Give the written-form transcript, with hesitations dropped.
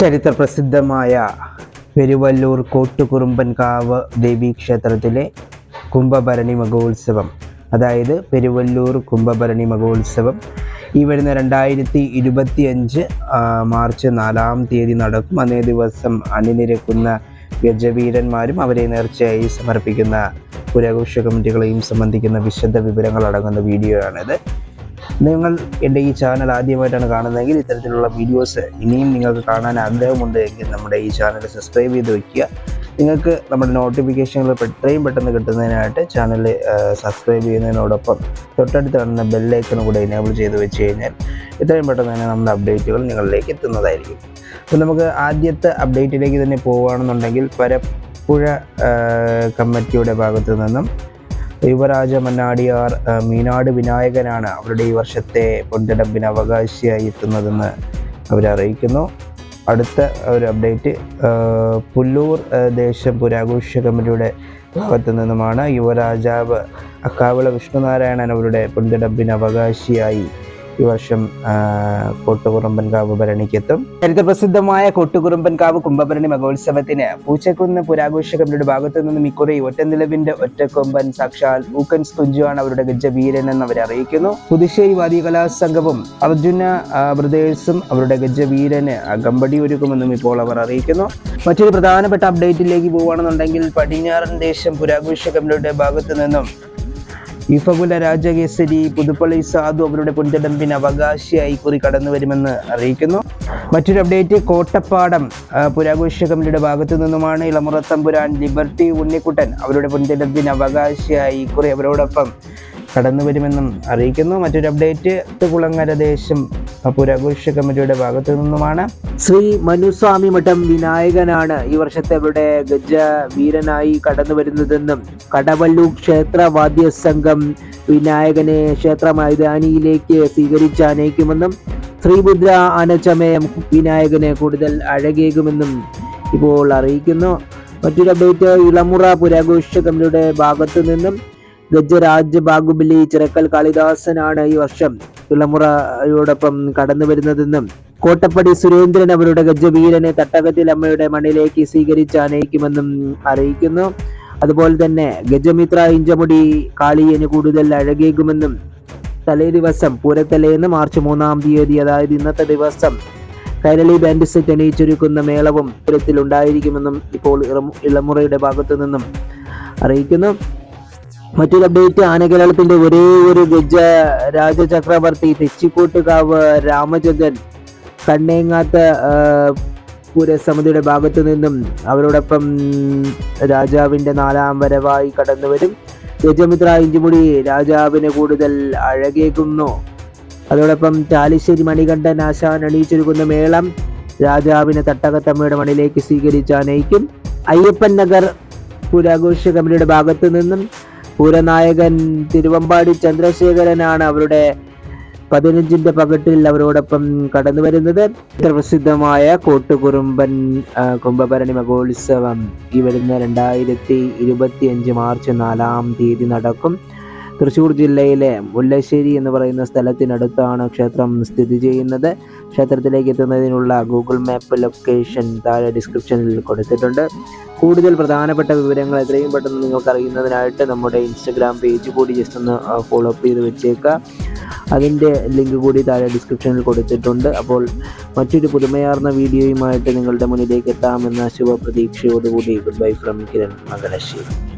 ചരിത്രപ്രസിദ്ധമായ പെരുവല്ലൂർ കോട്ടുകുറുമ്പൻകാവ് ദേവീക്ഷേത്രത്തിലെ കുംഭഭരണി മഹോത്സവം, അതായത് പെരുവല്ലൂർ കുംഭഭരണി മഹോത്സവം ഈ വരുന്ന 2025 മാർച്ച് 4-ാം തീയതി നടക്കും. അന്നേ ദിവസം അണിനിരക്കുന്ന ഗജവീരന്മാരും അവരെ നേർച്ചയായി സമർപ്പിക്കുന്ന പുരാഘോഷ കമ്മിറ്റികളെയും സംബന്ധിക്കുന്ന വിശദ വിവരങ്ങൾ അടങ്ങുന്ന വീഡിയോ ആണിത്. നിങ്ങൾ എൻ്റെ ഈ ചാനൽ ആദ്യമായിട്ടാണ് കാണുന്നതെങ്കിൽ ഇത്തരത്തിലുള്ള വീഡിയോസ് ഇനിയും നിങ്ങൾക്ക് കാണാൻ ആഗ്രഹമുണ്ട് എങ്കിൽ നമ്മുടെ ഈ ചാനൽ സബ്സ്ക്രൈബ് ചെയ്ത് വയ്ക്കുക. നിങ്ങൾക്ക് നമ്മുടെ നോട്ടിഫിക്കേഷനുകൾ എത്രയും പെട്ടെന്ന് കിട്ടുന്നതിനായിട്ട് ചാനൽ സബ്സ്ക്രൈബ് ചെയ്യുന്നതിനോടൊപ്പം തൊട്ടടുത്ത് കാണുന്ന ബെല്ലൈക്കൺ കൂടെ എനേബിൾ ചെയ്ത് വെച്ച് കഴിഞ്ഞാൽ എത്രയും പെട്ടെന്ന് തന്നെ നമ്മുടെ അപ്ഡേറ്റുകൾ നിങ്ങളിലേക്ക് എത്തുന്നതായിരിക്കും. അപ്പോൾ നമുക്ക് ആദ്യത്തെ അപ്ഡേറ്റിലേക്ക് തന്നെ പോവുകയാണെന്നുണ്ടെങ്കിൽ പരപ്പുഴ കമ്മിറ്റിയുടെ ഭാഗത്തു നിന്നും യുവരാജ മന്നാടിയാർ മീനാട് വിനായകനാണ് അവരുടെ ഈ വർഷത്തെ പൊൻതിടമ്പിന് അവകാശിയായി എത്തുന്നതെന്ന് അവരറിയിക്കുന്നു. അടുത്ത ഒരു അപ്ഡേറ്റ് പുല്ലൂർ ദേശം പുരാഘോഷ കമ്മിറ്റിയുടെ ഭാഗത്തു നിന്നുമാണ്. യുവരാജാവ് അക്കാവിള വിഷ്ണുനാരായണൻ അവരുടെ പൊൻതിടമ്പിന് അവകാശിയായി ഈ വർഷം കോട്ടുകുറുമ്പൻകാവ് ഭരണിക്കെത്തും. ചരിത്രപ്രസിദ്ധമായ കോട്ടുകുറുമ്പൻകാവ് കുംഭഭരണി മഹോത്സവത്തിന് പൂച്ചക്കുന്ന് പുരാഘോഷ കമ്മിറ്റിയുടെ ഭാഗത്തു നിന്നും ഇക്കുറി ഒറ്റനിലവിന്റെ ഒറ്റക്കൊമ്പൻ സാക്ഷാൽ ഊക്കൻസ് കുഞ്ചുവാണ് അവരുടെ ഗജവീരൻ എന്ന് അവർ അറിയിക്കുന്നു. പുതുശ്ശേരി വാദികലാ സംഘവും അർജുന ബ്രദേഴ്സും അവരുടെ ഗജവീരന് അകമ്പടി ഒരുക്കുമെന്നും ഇപ്പോൾ അവർ അറിയിക്കുന്നു. മറ്റൊരു പ്രധാനപ്പെട്ട അപ്ഡേറ്റിലേക്ക് പോവുകയാണെന്നുണ്ടെങ്കിൽ പടിഞ്ഞാറൻ ദേശം പുരാഘോഷ കമ്മിറ്റിയുടെ ഭാഗത്തു നിന്നും ഇഫകുല രാജകേസരി പുതുപ്പള്ളി സാധു അവരുടെ പൊൻതിടമ്പിന് അവകാശിയായി കുറി കടന്നു വരുമെന്ന് അറിയിക്കുന്നു. മറ്റൊരു അപ്ഡേറ്റ് കോട്ടപ്പാടം പുരാഘോഷ കമ്മിറ്റിയുടെ ഭാഗത്തു നിന്നുമാണ്. ഇളമുറത്തമ്പുരാൻ ലിബർട്ടി ഉണ്ണിക്കുട്ടൻ അവരുടെ പൊൻതിടമ്പിന് അവകാശിയായി കുറി അവരോടൊപ്പം കടന്നു വരുമെന്നും അറിയിക്കുന്നു. മറ്റൊരു അപ്ഡേറ്റ് കുളങ്ങര ദേശം പുരാഘോഷ കമ്മിറ്റിയുടെ ഭാഗത്തു നിന്നുമാണ്. ശ്രീ മനുസ്വാമി മഠം വിനായകനാണ് ഈ വർഷത്തെ അവരുടെ ഗജ വീരനായി കടന്നു വരുന്നതെന്നും കടവല്ലൂർ ക്ഷേത്ര വാദ്യ സംഘം വിനായകനെ ക്ഷേത്ര മൈതാനിയിലേക്ക് സ്വീകരിച്ചാനയിക്കുമെന്നും ശ്രീഭദ്ര ആനച്ചമയം വിനായകനെ കൂടുതൽ അഴകേകുമെന്നും ഇപ്പോൾ അറിയിക്കുന്നു. മറ്റൊരു അപ്ഡേറ്റ് ഇളമുറ പുരാഘോഷ കമ്മിറ്റിയുടെ ഭാഗത്തു നിന്നും ഗജരാജ് ബാഗുബലി ചിറക്കൽ കാളിദാസനാണ് ഈ വർഷം ഇളമുറയോടൊപ്പം കടന്നു വരുന്നതെന്നും കോട്ടപ്പടി സുരേന്ദ്രൻ അവരുടെ ഗജവീരനെ തട്ടകത്തിൽ അമ്മയുടെ മണ്ണിലേക്ക് സ്വീകരിച്ചാനയിക്കുമെന്നും അറിയിക്കുന്നു. അതുപോലെ തന്നെ ഗജമിത്ര ഇഞ്ചമുടി കാളിയന് കൂടുതൽ അഴകേകുമെന്നും തലേ ദിവസം പൂരത്തലേന്ന് മാർച്ച് 3-ാം തീയതി, അതായത് ഇന്നത്തെ ദിവസം കൈരളി ബാൻഡ് സെറ്റ് അണിയിച്ചൊരുക്കുന്ന മേളവും പൂരത്തിൽ ഉണ്ടായിരിക്കുമെന്നും ഇപ്പോൾ ഇളമുറയുടെ ഭാഗത്തു നിന്നും അറിയിക്കുന്നു. മറ്റൊരു അപ്ഡേറ്റ് ആനകേരളത്തിന്റെ ഒരേ ഒരു ഗജ രാജചക്രവർത്തി തെച്ചിക്കോട്ടുകാവ് രാമചന്ദ്രൻ കണ്ണേങ്ങാത്ത പുരസമിതിയുടെ ഭാഗത്തു നിന്നും അവരോടൊപ്പം രാജാവിന്റെ 4-ാം വരവായി കടന്നു വരും. ഗജമിത്ര ഇഞ്ചുമുടി രാജാവിനെ കൂടുതൽ അഴകേക്കുന്നു. അതോടൊപ്പം ചാലിശ്ശേരി മണികണ്ഠൻ ആശാൻ അണിയിച്ചൊരുക്കുന്ന മേളം രാജാവിനെ തട്ടകത്തമ്മയുടെ മണിലേക്ക് സ്വീകരിച്ചാനയിക്കും. അയ്യപ്പൻ നഗർ പുരാഘോഷ കമ്മിറ്റിയുടെ ഭാഗത്തു നിന്നും പൂരനായകൻ തിരുവമ്പാടി ചന്ദ്രശേഖരനാണ് അവരുടെ 15ന്റെ പകട്ടിൽ അവരോടൊപ്പം കടന്നു വരുന്നത്. പ്രസിദ്ധമായ കോട്ടുകുറുമ്പൻ കുംഭഭരണി മഹോത്സവം ഈ വരുന്ന 2025 മാർച്ച് 4-ാം തീയതി നടക്കും. തൃശ്ശൂർ ജില്ലയിലെ മുല്ലശ്ശേരി എന്ന് പറയുന്ന സ്ഥലത്തിനടുത്താണ് ക്ഷേത്രം സ്ഥിതി ചെയ്യുന്നത്. ക്ഷേത്രത്തിലേക്ക് എത്തുന്നതിനുള്ള ഗൂഗിൾ മാപ്പ് ലൊക്കേഷൻ താഴെ ഡിസ്ക്രിപ്ഷനിൽ കൊടുത്തിട്ടുണ്ട്. കൂടുതൽ പ്രധാനപ്പെട്ട വിവരങ്ങൾ എത്രയും പെട്ടെന്ന് നിങ്ങൾക്ക് അറിയുന്നതിനായിട്ട് നമ്മുടെ ഇൻസ്റ്റഗ്രാം പേജ് കൂടി ജസ്റ്റ് ഒന്ന് ഫോളോ അപ്പ് ചെയ്ത് വെച്ചേക്കുക. അതിൻ്റെ ലിങ്ക് കൂടി താഴെ ഡിസ്ക്രിപ്ഷനിൽ കൊടുത്തിട്ടുണ്ട്. അപ്പോൾ മറ്റൊരു പുതുമയാർന്ന വീഡിയോയുമായിട്ട് നിങ്ങളുടെ മുന്നിലേക്ക് എത്താമെന്ന ശുഭപ്രതീക്ഷയോടുകൂടി good bye from Kiran Mangalassery.